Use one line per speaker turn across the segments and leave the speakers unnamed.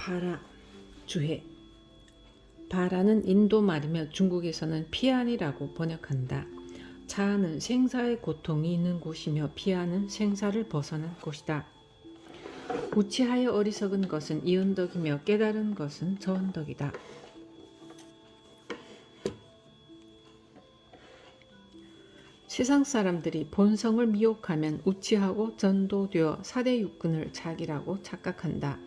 바라 주해. 바라는 인도 말이며 중국에서는 피안이라고 번역한다. 자아는 생사의 고통이 있는 곳이며 피안은 생사를 벗어난 곳이다. 우치하여 어리석은 것은 이언덕이며 깨달은 것은 저언덕이다. 세상 사람들이 본성을 미혹하면 우치하고 전도되어 사대 육근을 자기라고 착각한다.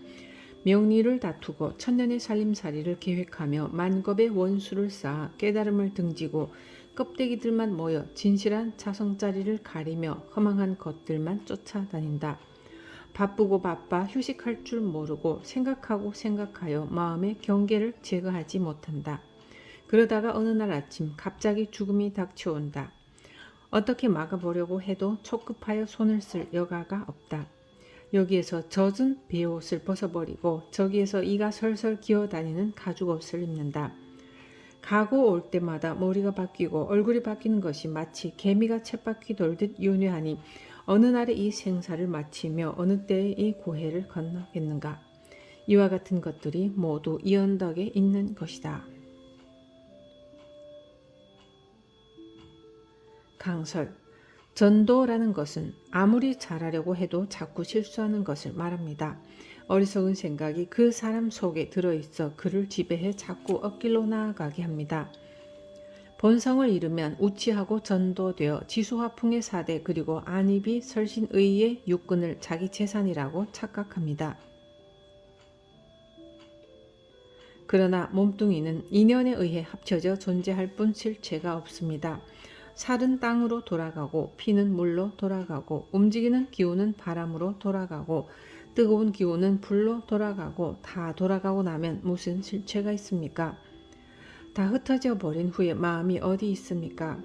명리를 다투고 천년의 살림살이를 계획하며 만겁의 원수를 쌓아 깨달음을 등지고 껍데기들만 모여 진실한 자성자리를 가리며 허망한 것들만 쫓아다닌다. 바쁘고 바빠 휴식할 줄 모르고 생각하고 생각하여 마음의 경계를 제거하지 못한다. 그러다가 어느 날 아침 갑자기 죽음이 닥쳐온다. 어떻게 막아보려고 해도 촉급하여 손을 쓸 여가가 없다. 여기에서 젖은 베옷을 벗어버리고 저기에서 이가 설설 기어다니는 가죽옷을 입는다. 가고 올 때마다 머리가 바뀌고 얼굴이 바뀌는 것이 마치 개미가 쳇바퀴 돌듯 요뇌하니 어느 날에 이 생사를 마치며 어느 때에 이 고해를 건너겠는가. 이와 같은 것들이 모두 이 언덕에 있는 것이다. 강설. 전도라는 것은 아무리 잘하려고 해도 자꾸 실수하는 것을 말합니다. 어리석은 생각이 그 사람 속에 들어있어 그를 지배해 자꾸 엇길로 나아가게 합니다. 본성을 잃으면 우치하고 전도되어 지수화풍의 사대 그리고 안입이 설신의의 육근을 자기 재산이라고 착각합니다. 그러나 몸뚱이는 인연에 의해 합쳐져 존재할 뿐 실체가 없습니다. 살은 땅으로 돌아가고 피는 물로 돌아가고 움직이는 기운은 바람으로 돌아가고 뜨거운 기운은 불로 돌아가고 다 돌아가고 나면 무슨 실체가 있습니까? 다 흩어져 버린 후에 마음이 어디 있습니까?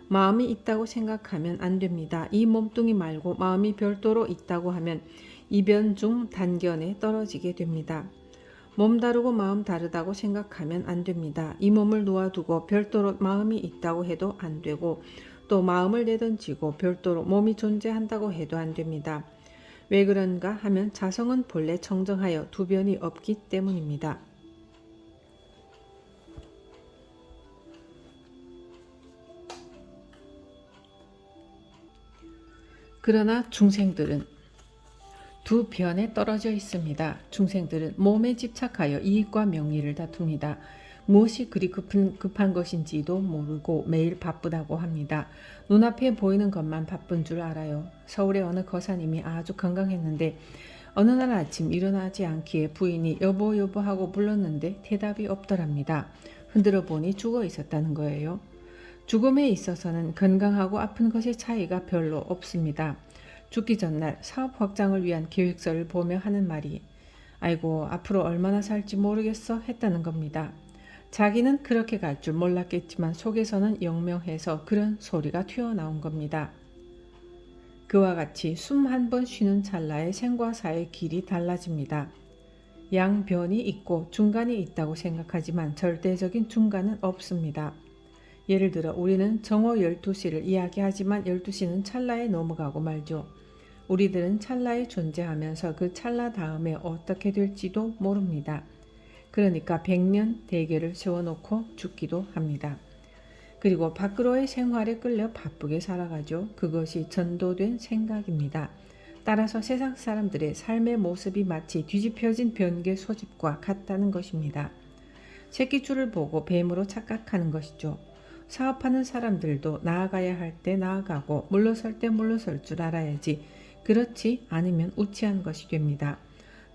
마음이 있다고 생각하면 안 됩니다. 이 몸뚱이 말고 마음이 별도로 있다고 하면 이변 중 단견에 떨어지게 됩니다. 몸 다르고 마음 다르다고 생각하면 안 됩니다. 이 몸을 놓아두고 별도로 마음이 있다고 해도 안 되고 또 마음을 내던지고 별도로 몸이 존재한다고 해도 안 됩니다. 왜 그런가 하면 자성은 본래 청정하여 두변이 없기 때문입니다. 그러나 중생들은 두 변에 떨어져 있습니다. 중생들은 몸에 집착하여 이익과 명리를 다툽니다. 무엇이 그리 급한 것인지도 모르고 매일 바쁘다고 합니다. 눈앞에 보이는 것만 바쁜 줄 알아요. 서울의 어느 거사님이 아주 건강했는데 어느 날 아침 일어나지 않기에 부인이 여보 여보 하고 불렀는데 대답이 없더랍니다. 흔들어 보니 죽어 있었다는 거예요. 죽음에 있어서는 건강하고 아픈 것의 차이가 별로 없습니다. 죽기 전날 사업 확장을 위한 계획서를 보며 하는 말이 아이고 앞으로 얼마나 살지 모르겠어 했다는 겁니다. 자기는 그렇게 갈 줄 몰랐겠지만 속에서는 영명해서 그런 소리가 튀어나온 겁니다. 그와 같이 숨 한 번 쉬는 찰나에 생과 사의 길이 달라집니다. 양변이 있고 중간이 있다고 생각하지만 절대적인 중간은 없습니다. 예를 들어 우리는 정오 12시를 이야기하지만 12시는 찰나에 넘어가고 말죠. 우리들은 찰나에 존재하면서 그 찰나 다음에 어떻게 될지도 모릅니다. 그러니까 100년 대계를 세워놓고 죽기도 합니다. 그리고 밖으로의 생활에 끌려 바쁘게 살아가죠. 그것이 전도된 생각입니다. 따라서 세상 사람들의 삶의 모습이 마치 뒤집혀진 변개 소집과 같다는 것입니다. 새끼줄을 보고 뱀으로 착각하는 것이죠. 사업하는 사람들도 나아가야 할 때 나아가고 물러설 때 물러설 줄 알아야지 그렇지 않으면 우치한 것이 됩니다.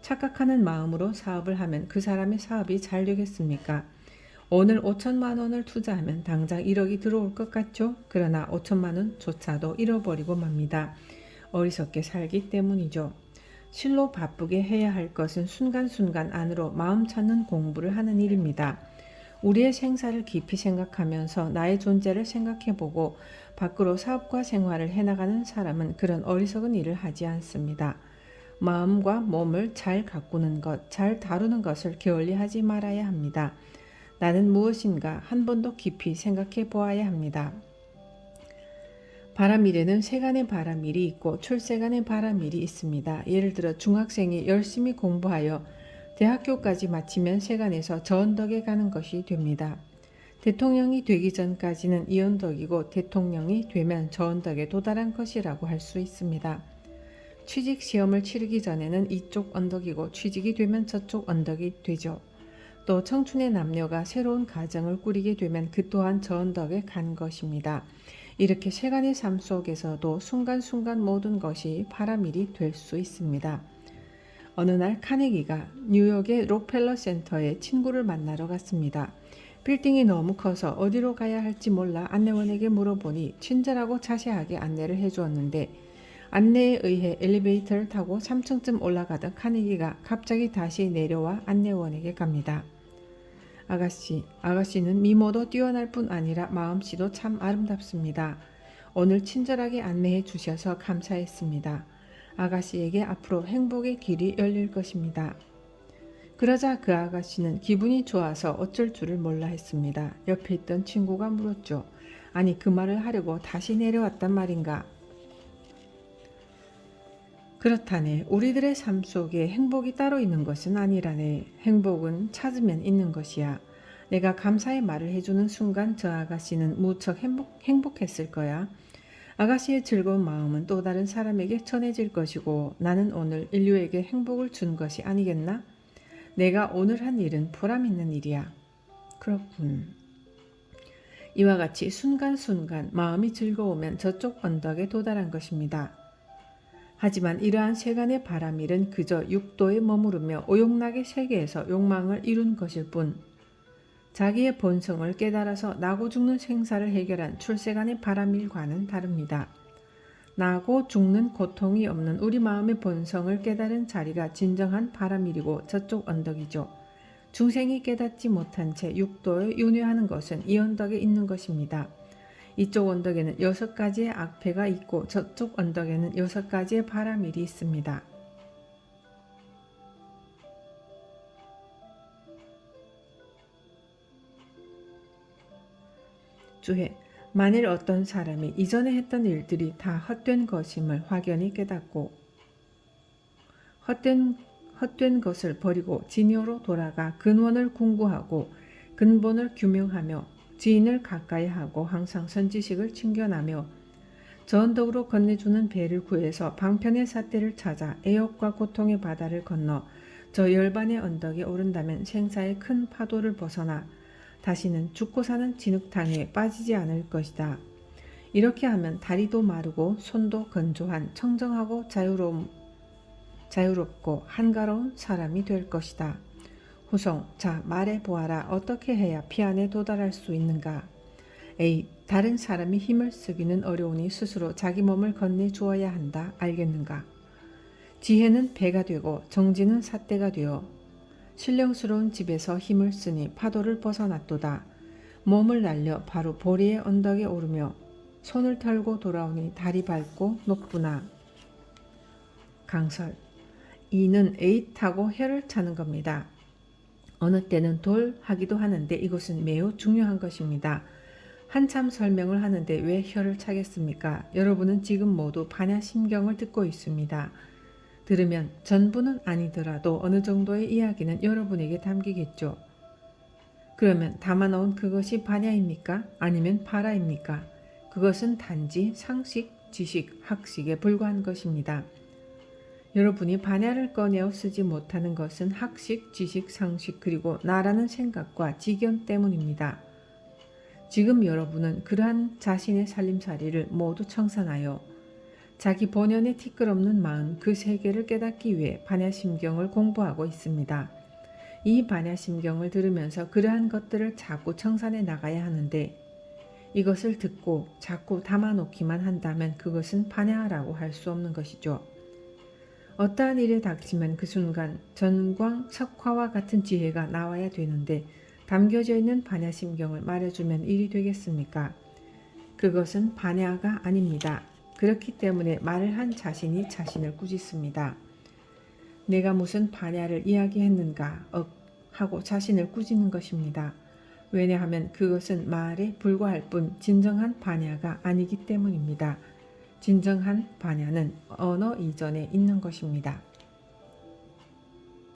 착각하는 마음으로 사업을 하면 그 사람의 사업이 잘 되겠습니까? 오늘 5천만 원을 투자하면 당장 1억이 들어올 것 같죠? 그러나 5천만 원조차도 잃어버리고 맙니다. 어리석게 살기 때문이죠. 실로 바쁘게 해야 할 것은 순간순간 안으로 마음 찾는 공부를 하는 일입니다. 우리의 생사를 깊이 생각하면서 나의 존재를 생각해보고 밖으로 사업과 생활을 해나가는 사람은 그런 어리석은 일을 하지 않습니다. 마음과 몸을 잘 가꾸는 것, 잘 다루는 것을 게을리하지 말아야 합니다. 나는 무엇인가 한 번도 깊이 생각해 보아야 합니다. 바람일에는 세간의 바람일이 있고 출세간의 바람일이 있습니다. 예를 들어 중학생이 열심히 공부하여 대학교까지 마치면 세간에서 저 언덕에 가는 것이 됩니다. 대통령이 되기 전까지는 이 언덕이고 대통령이 되면 저 언덕에 도달한 것이라고 할 수 있습니다. 취직 시험을 치르기 전에는 이쪽 언덕이고 취직이 되면 저쪽 언덕이 되죠. 또 청춘의 남녀가 새로운 가정을 꾸리게 되면 그 또한 저 언덕에 간 것입니다. 이렇게 세간의 삶 속에서도 순간순간 모든 것이 파라밀이 될 수 있습니다. 어느 날 카네기가 뉴욕의 록펠러 센터에 친구를 만나러 갔습니다. 빌딩이 너무 커서 어디로 가야 할지 몰라 안내원에게 물어보니 친절하고 자세하게 안내를 해주었는데 안내에 의해 엘리베이터를 타고 3층쯤 올라가던 카네기가 갑자기 다시 내려와 안내원에게 갑니다. 아가씨는 미모도 뛰어날 뿐 아니라 마음씨도 참 아름답습니다. 오늘 친절하게 안내해 주셔서 감사했습니다. 아가씨에게 앞으로 행복의 길이 열릴 것입니다. 그러자 그 아가씨는 기분이 좋아서 어쩔 줄을 몰라 했습니다. 옆에 있던 친구가 물었죠. 아니 그 말을 하려고 다시 내려왔단 말인가? 그렇다네. 우리들의 삶 속에 행복이 따로 있는 것은 아니라네. 행복은 찾으면 있는 것이야. 내가 감사의 말을 해주는 순간 저 아가씨는 무척 행복했을 거야. 아가씨의 즐거운 마음은 또 다른 사람에게 전해질 것이고 나는 오늘 인류에게 행복을 준 것이 아니겠나? 내가 오늘 한 일은 보람 있는 일이야. 그렇군. 이와 같이 순간순간 마음이 즐거우면 저쪽 언덕에 도달한 것입니다. 하지만 이러한 세간의 바람일은 그저 육도에 머무르며 오용락의 세계에서 욕망을 이룬 것일 뿐 자기의 본성을 깨달아서 나고 죽는 생사를 해결한 출세간의 바람일과는 다릅니다. 나고 죽는 고통이 없는 우리 마음의 본성을 깨달은 자리가 진정한 바람일이고 저쪽 언덕이죠. 중생이 깨닫지 못한 채 육도에 윤회하는 것은 이 언덕에 있는 것입니다. 이쪽 언덕에는 6가지의 악패가 있고 저쪽 언덕에는 6가지의 바람일이 있습니다. 주해, 만일 어떤 사람이 이전에 했던 일들이 다 헛된 것임을 확연히 깨닫고 헛된 것을 버리고 진요로 돌아가 근원을 궁구하고 근본을 규명하며 지인을 가까이 하고 항상 선지식을 챙겨나며 저 언덕으로 건네주는 배를 구해서 방편의 삿대를 찾아 애욕과 고통의 바다를 건너 저 열반의 언덕에 오른다면 생사의 큰 파도를 벗어나 다시는 죽고 사는 진흙탕에 빠지지 않을 것이다. 이렇게 하면 다리도 마르고 손도 건조한 청정하고 자유롭고 한가로운 사람이 될 것이다. 후송, 자 말해보아라. 어떻게 해야 피안에 도달할 수 있는가? A. 다른 사람이 힘을 쓰기는 어려우니 스스로 자기 몸을 건네주어야 한다. 알겠는가? 지혜는 배가 되고 정지는 삿대가 되어 신령스러운 집에서 힘을 쓰니 파도를 벗어났도다. 몸을 날려 바로 보리의 언덕에 오르며 손을 털고 돌아오니 달이 밝고 높구나. 강설. 이는 에이 타고 혀를 차는 겁니다. 어느 때는 돌 하기도 하는데 이것은 매우 중요한 것입니다. 한참 설명을 하는데 왜 혀를 차겠습니까? 여러분은 지금 모두 반야심경을 듣고 있습니다. 들으면 전부는 아니더라도 어느 정도의 이야기는 여러분에게 담기겠죠. 그러면 담아놓은 그것이 반야입니까? 아니면 파라입니까? 그것은 단지 상식, 지식, 학식에 불과한 것입니다. 여러분이 반야를 꺼내어 쓰지 못하는 것은 학식, 지식, 상식 그리고 나라는 생각과 지견 때문입니다. 지금 여러분은 그러한 자신의 살림살이를 모두 청산하여 자기 본연의 티끌없는 마음 그 세계를 깨닫기 위해 반야심경을 공부하고 있습니다. 이 반야심경을 들으면서 그러한 것들을 자꾸 청산해 나가야 하는데 이것을 듣고 자꾸 담아놓기만 한다면 그것은 반야라고 할 수 없는 것이죠. 어떠한 일에 닥치면 그 순간 전광, 석화와 같은 지혜가 나와야 되는데 담겨져 있는 반야심경을 말해주면 일이 되겠습니까? 그것은 반야가 아닙니다. 그렇기 때문에 말을 한 자신이 자신을 꾸짖습니다. 내가 무슨 반야를 이야기했는가 하고 자신을 꾸짖는 것입니다. 왜냐하면 그것은 말에 불과할 뿐 진정한 반야가 아니기 때문입니다. 진정한 반야는 언어 이전에 있는 것입니다.